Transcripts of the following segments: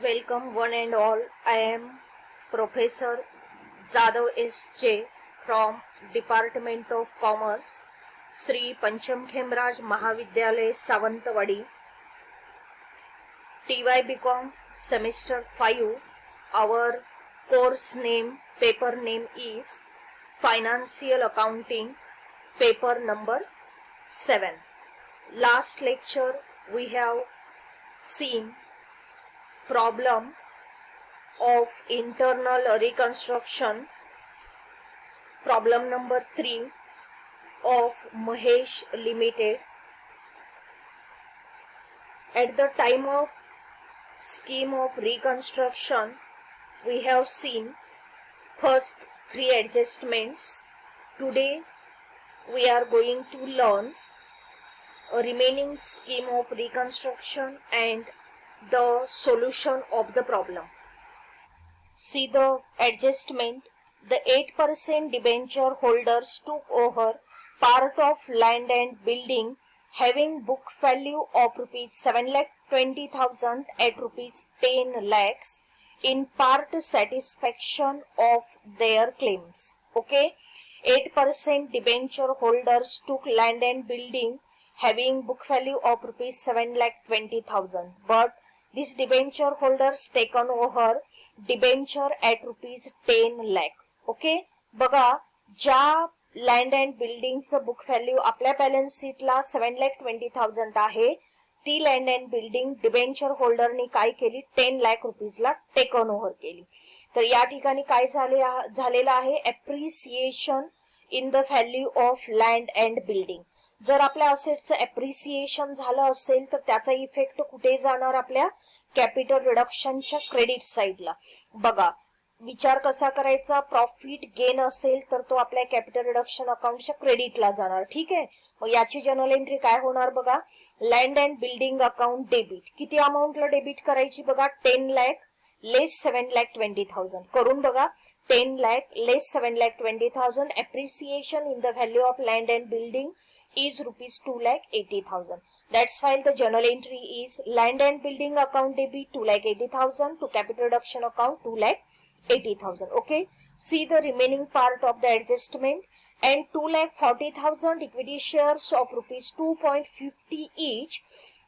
Welcome one and all. I am Professor Jadav S.J. from Department of Commerce, Sri Pancham Khemraj Mahavidyalay Savantwadi, TY Semester 5. Our course name, paper name is Financial Accounting, paper number 7. Last lecture we have seen problem of internal reconstruction, problem number 3 of Mahesh Limited. At the time of scheme of reconstruction, we have seen first 3 adjustments. Today we are going to learn a remaining scheme of reconstruction and the solution of the problem. See the adjustment. The 8% debenture holders took over part of land and building having book value of rupees 7,20,000 at rupees 10 lakhs in part satisfaction of their claims. Okay, 8% debenture holders took land and building having book value of rupees 7,20,000, but these debenture holders taken over debenture at rupees 10 lakh. Okay, बघा ज्या land and बिल्डिंगचं book value आपल्या balance शीटला 7,20,000 आहे, ती land and building debenture होल्डरनी काय केली, 10 lakh रुपीजला taken over केली. तर या ठिकाणी काय झालेलं आहे, appreciation in the value of land and building. जर आपल्या असेट्सचं एप्रिसिएशन झालं असेल तर त्याचा इफेक्ट कुठे जाणार, आपल्या कॅपिटल रिडक्शनच्या क्रेडिट साईडला. बघा विचार कसा करायचा, प्रॉफिट गेन असेल तर तो आपल्या कॅपिटल रिडक्शन अकाउंटच्या क्रेडिटला जाणार. ठीक आहे, मग याची जर्नल एंट्री काय होणार बघा, land and building account debit. किती अमाऊंटला डेबिट करायची बघा, 10 lakh लेस 7,20,000 करून बघा, 10 lakh less 7,20,000. Appreciation in the value of land and building is rupees 2,80,000. That's why the journal entry is land and building account debit 2,80,000 to capital reduction account 2,80,000. Okay, see the remaining part of the adjustment, and 2,40,000 equity shares of rupees 2.50 each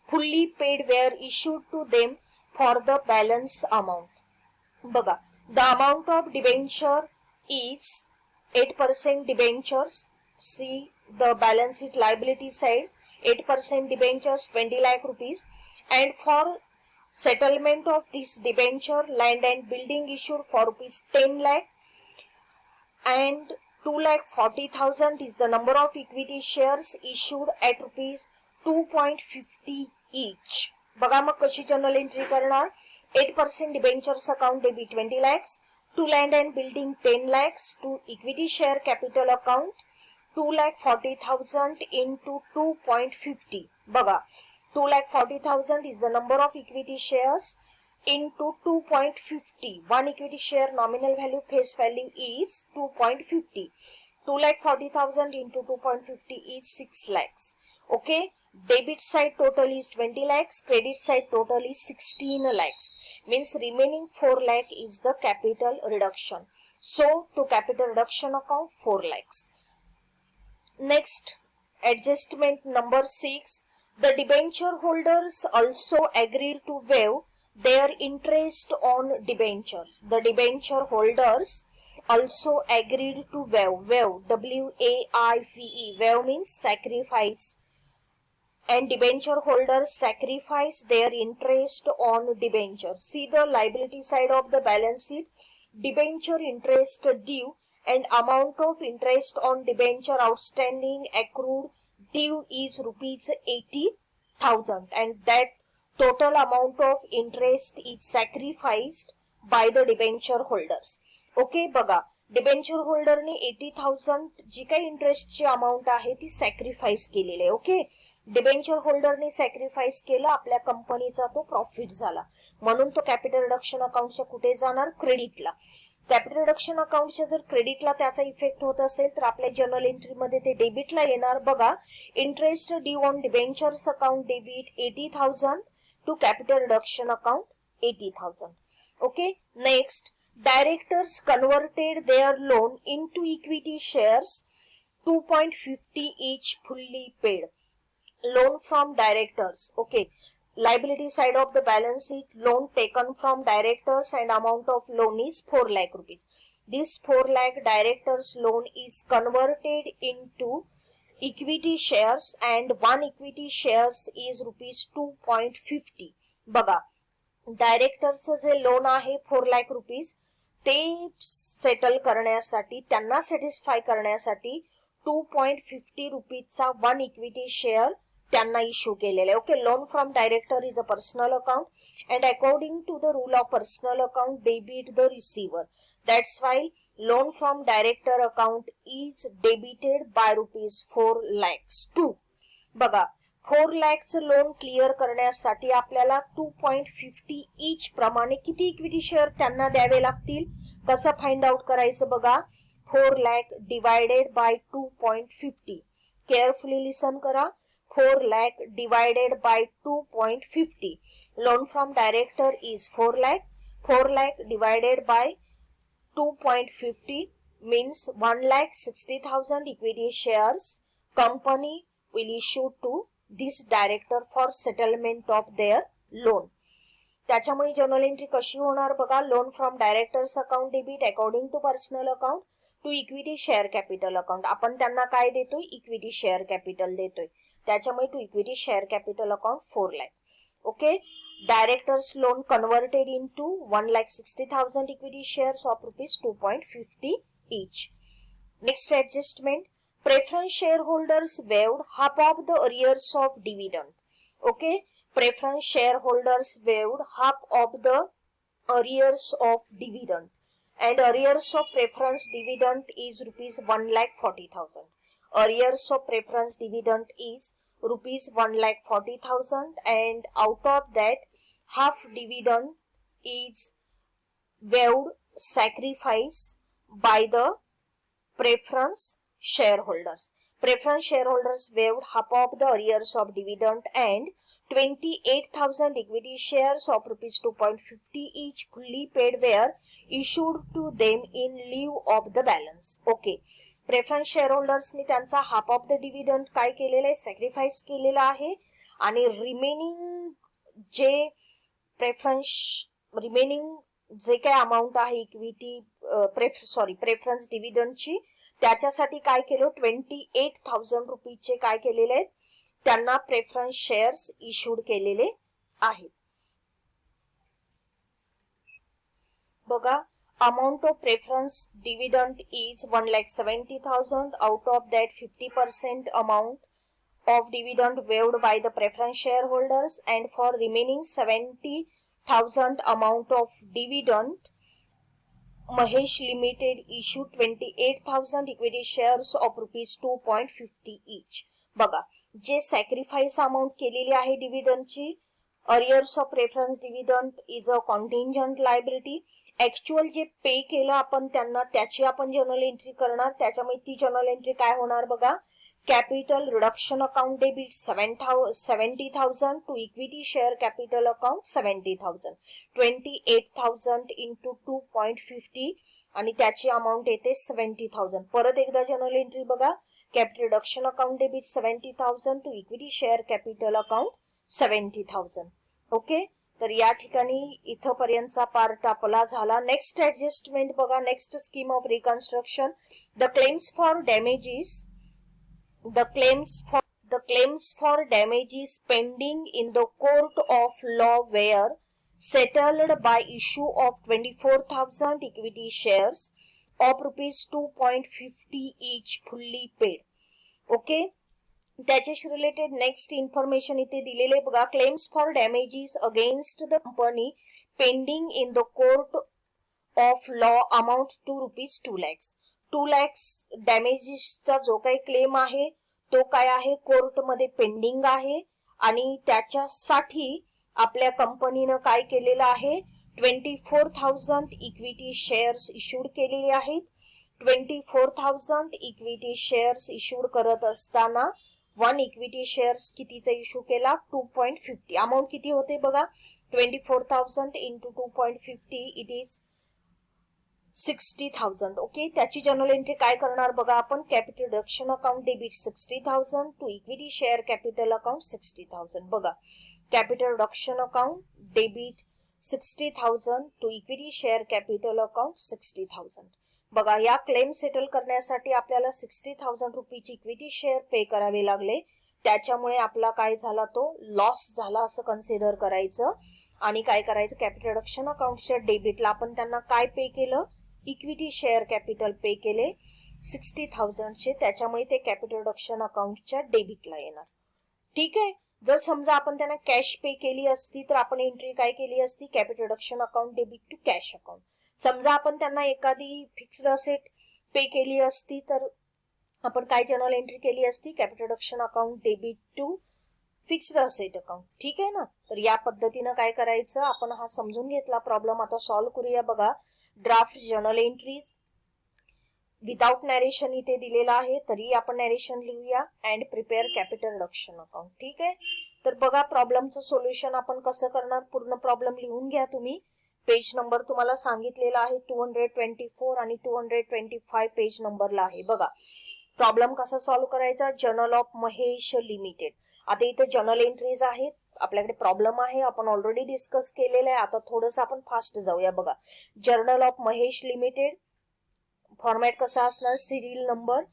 fully paid were issued to them for the balance amount. बघा, the amount of debenture is 8% debentures. See the balance sheet liability side, 8% debentures 20 lakh rupees, and for settlement of this debenture land and building issued for rupees 10 lakh, and 2,40,000 is the number of equity shares issued at rupees 2.50 each. बघा मग कशी journal entry करणार, 8% debentures account debit 20 lakhs, to land and building 10 lakhs, to equity share capital account 2,40,000 into 2.50. बघा 2,40,000 is the number of equity shares into 2.50. One equity share nominal value face value is 2.50. 2,40,000 into 2.50 is 6 lakhs. Okay, debit side total is 20 lakhs, credit side total is 16 lakhs. Means remaining 4 lakh is the capital reduction. So to capital reduction account 4 lakhs. Next, adjustment number 6. The debenture holders also agreed to waive their interest on debentures. The debenture holders also agreed to waive, W-A-I-V-E, waive means sacrifice, and debenture holders sacrifice their interest on debentures. See the liability side of the balance sheet, debenture interest due and amount of interest on debenture outstanding accrued due is rupees 80,000, and that total amount of interest is sacrificed by the debenture holders. Okay, बघा debenture होल्डरने 80,000 जी काही इंटरेस्टची amount आहे ती sacrifice केलेली आहे. Okay, debenture होल्डरने sacrifice केलं, आपल्या कंपनीचा तो प्रॉफिट झाला, म्हणून तो कॅपिटल रिडक्शन अकाउंटच्या कुठे जाणार, क्रेडिटला. कॅपिटल रिडक्शन अकाउंटच्या जर क्रेडिटला त्याचा इफेक्ट होत असेल तर आपल्या जर्नल एंट्रीमध्ये ते डेबिटला येणार. बघा, interest due on debentures account debit 80,000 to capital reduction account 80,000. Okay, next, directors converted their loan into equity shares, 2.50 each, fully paid. Loan from directors. Okay, liability side of the balance sheet, loan taken from directors and amount of loan is 4 lakh rupees. This 4 lakh directors loan is converted into equity shares and one equity shares is rupees 2.50. बघा, डायरेक्टरचं जे loan आहे 4 lakh rupees ते settle करण्यासाठी, त्यांना satisfy करण्यासाठी 2.50 रुपीजचा one equity share त्यांना issue केलेला आहे. Okay, loan from director is a personal account and according to the rule of personal account debit the receiver. That's why loan from director account is debited by rupees 4 lakhs to. बघा, 4 lakhचं loan clear करण्यासाठी आपल्याला 2.50 इच प्रमाणे किती equity share त्यांना द्यावे लागतील, कसं find out करायचं बघा. 4 lakh डिवायडेड बाय 2.50. केअरफुली लिसन करा. 4 lakh divided by 2.50. Loan from director is 4 lakh. 4 lakh divided by 2.50 means 1,60,000 equity shares company will issue to this director for settlement of their loan. त्याच्यामुळे journal entry कशी होणार बघा. Loan from directors account debit according to personal account to equity share capital account. आपण त्यांना काय देतोय, equity share capital देतोय. त्याच्यामुळे to equity share capital account 4 lakh. Okay, directors loan converted into 1,60,000 equity shares of rupees 2.50 each. Next adjustment, preference shareholders waived half of the arrears of dividend. Okay, preference shareholders waived half of the arrears of dividend and arrears of preference dividend is rupees 1,40,000. Arrears of preference dividend is rupees 1,40,000 and out of that half dividend is waived sacrifice by the preference shareholders. Preference shareholders waived half of the arrears of dividend and 28,000 equity shares of rupees 2.50 each fully paid were issued to them in lieu of the balance. Okay, preference शेअरहोल्डर्सनी त्यांचा half of the dividend काय केलेलं आहे, sacrifice केलेला आहे आणि remaining जे काय अमाऊंट आहे इक्विटी प्रेफरन्स डिव्हिडंडची, त्याच्यासाठी काय केलं, 28,000 रुपीजचे काय केलेले आहेत, त्यांना प्रेफरन्स शेअर्स इश्यूड केलेले आहेत. बघा, amount of preference dividend is 1,70,000. Out of that 50% amount of dividend waived by the preference shareholders, and for remaining 70,000 amount of dividend Mahesh Limited issued 28,000 equity shares of rupees 2.50 each. बघा, जे sacrifice amount केलेली आहे डिव्हिडंडची, arrears of preference dividend is a contingent liability. Actual जे पे केलं आपण त्यांना, त्याची आपण जर्नल एंट्री करणार. त्याच्यामुळे ती जर्नल एंट्री काय होणार बघा, capital reduction account debit 70,000 to equity share capital account 70,000, 28,000 into 2.50 आणि त्याची अमाऊंट येते 70,000. परत एकदा जर्नल एंट्री बघा, capital reduction account debit 70,000 to equity share capital account 70,000. Okay, तर या ठिकाणी इथपर्यंतचा पार्ट आपला झाला. नेक्स्ट ऍडजस्टमेंट बघा, next scheme of reconstruction. The claims for damages pending in the court of law were settled by issue of 24,000 equity shares of rupees 2.50 each fully paid. Okay, त्याच्याशी related next information इथे दिलेले बघा. Claims for damages against the company pending in the court of law amount to rupees 2 lakhs. 2 lakhs डॅमेजेसचा जो काही claim आहे तो काय आहे, कोर्टमध्ये पेंडिंग आहे आणि त्याच्यासाठी आपल्या कंपनीनं काय केलेलं आहे, 24,000 इक्विटी शेअर्स इश्यूड केलेले आहेत. 24,000 इक्विटी शेअर्स इश्यूड करत असताना वन इक्विटी शेअर्स कितीचा इश्यू केला 2.50. अमाऊंट किती होते बघा 24,000 इंटू 2.50 इट इज 60,000. ओके, त्याची जर्नल एंट्री काय करणार बघा आपण capital reduction account debit 60,000 to equity share capital account 60,000. बघा capital reduction account debit 60,000 to equity share capital account 60,000. बघा या क्लेम सेटल करण्यासाठी आपल्याला 60,000 रुपीची इक्विटी शेअर पे करावे लागले. त्याच्यामुळे आपला काय झाला तो लॉस झाला असं कन्सिडर करायचं आणि काय करायचं कॅपिटल रिडक्शन अकाउंटच्या डेबिटला आपण त्यांना काय पे केलं इक्विटी शेअर कॅपिटल पे केले 60,000 चे. त्याच्यामुळे ते कॅपिटल रिडक्शन अकाउंटच्या डेबिटला येणार. ठीक आहे. जर समजा आपण त्यांना कॅश पे केली असती तर आपण एंट्री काय केली असती capital reduction account debit to cash account. समजा आपण त्यांना एखादी फिक्स्ड असेट पे केली असती तर आपण काय जर्नल एंट्री केली असती capital reduction account debit to fixed asset account. ठीक आहे ना. तर या पद्धतीनं काय करायचं आपण हा समजून घेतला प्रॉब्लेम. आता सॉल्व्ह करूया. बघा draft journal entries without narration इथे दिलेला आहे तरी आपण नॅरेशन लिहूया and prepare capital reduction account. ठीक आहे. तर बघा प्रॉब्लेमचं सोल्युशन आपण कसं करणार पूर्ण प्रॉब्लेम लिहून घ्या तुम्ही. पेज नंबर तुम्हाला सांगितलेला आहे 224 आणि 225 पेज नंबरला आहे. बघा प्रॉब्लेम कसा सॉल्व्ह करायचा जर्नल ऑफ महेश लिमिटेड. आता इथे जर्नल एंट्रीज आहेत आपल्याकडे प्रॉब्लेम आहे आपण ऑलरेडी डिस्कस केलेला आहे. आता थोडंसं आपण फास्ट जाऊया. बघा journal of Mahesh limited format कसा असणार serial number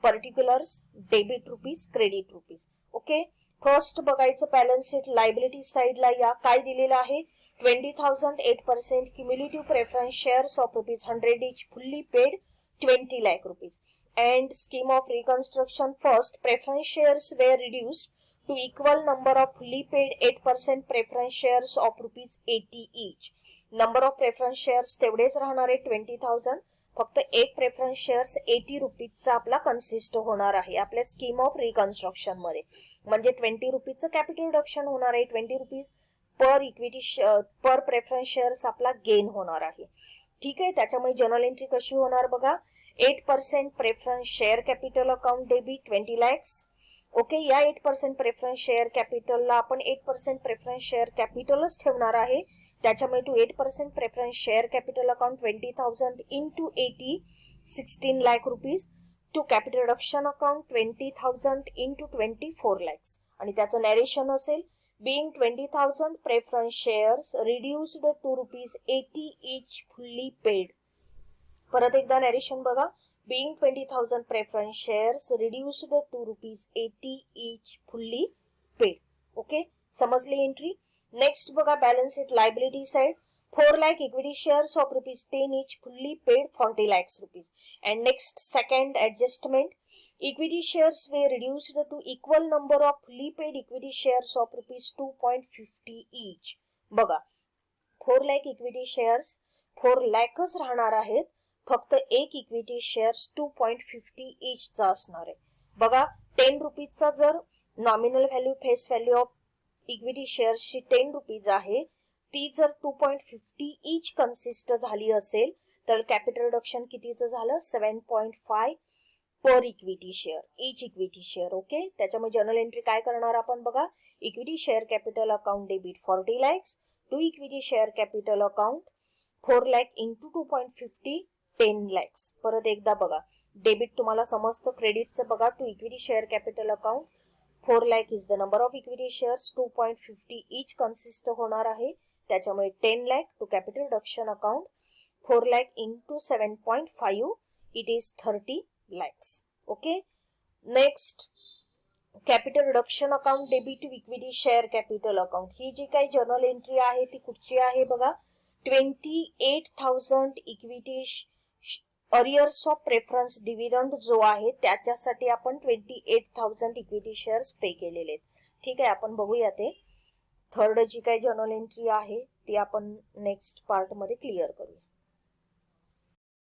particulars debit rupees credit rupees. Okay first बघायचं बॅलन्स शीट लायबिलिटी साइडला या काय दिलेलं आहे 20,000 8% cumulative preference shares of ₹100 each fully paid 20 lakh rupees. And scheme of reconstruction first preference shares were reduced to equal number of fully paid 8% preference shares of ₹80 each. Number of preference shares तेवढेच राहणार आहे 20,000. फक्त एक preference shares 80 रुपीजचा आपला consist होणार आहे आपल्या scheme of reconstruction मध्ये. म्हणजे 20 रुपीजचं कॅपिटल रिडक्शन होणार आहे 20 रुपीज पर इक्विटी पर प्रेफरन्स शेअर्स आपला गेन होणार आहे. ठीक आहे. त्याच्यामुळे जर्नल एंट्री कशी होणार बघा 8% preference share capital account debit 20 lakhs. Okay या 8% प्रेफरन्स शेअर कॅपिटलला आपण 8% प्रेफरन्स शेअर कॅपिटलच ठेवणार आहे. त्याच्यामुळे to 8% preference share capital account 20,000 into 80 16 lakh rupees to capital reduction account 20,000 into 24 lakhs. आणि त्याचं नॅरेशन असेल being 20,000 preference shares reduced to ₹80 each fully paid. परत एकदा नॅरेशन बघा being 20,000 preference shares reduced to ₹80 each fully paid. Okay समजली entry. Next बघा balance sheet liability side 4 lakh equity shares of ₹10 each fully paid 40 lakhs rupees. And next second adjustment equity shares were reduced to equal number of fully paid equity shares of ₹2.50 each. बघा 4 lakh equity shares 4 lakhच राहणार आहेत फक्त एक equity shares 2.50 each चा असणार आहे. बघा 10 रुपीजचा जर nominal value face value of equity शेअर्सची 10 रुपीज आहे ती जर 2.50 each कन्सिस्ट झाली असेल तर कॅपिटल रिडक्शन कितीचं झालं 7.5 per equity share each equity share. Okay त्याच्यामुळे जर्नल एंट्री काय करणार आपण बघा equity share capital account debit 40 lakhs to equity share capital account 4 lakh into 2.50 10 lakhs. परत एकदा बघा डेबिट तुम्हाला समजतं क्रेडिटचं बघा to equity share capital account 4 lakh is the number of equity shares 2.50 each consist होणार आहे. त्याच्यामुळे 10 lakh to capital reduction account 4 lakh into 7.5 it is 30 lakhs. Okay next capital reduction account debit to equity share capital account. ही जी काही journal entry आहे ती कुठची आहे बघा 28,000 equity arrears of preference dividend जो आहे त्याच्यासाठी आपण 28,000 इक्विटी शेअर्स पे केलेले आहेत. ठीक आहे आपण बघूया ते थर्ड जी काही जर्नल एंट्री आहे ती आपण नेक्स्ट पार्ट मध्ये क्लिअर करूया.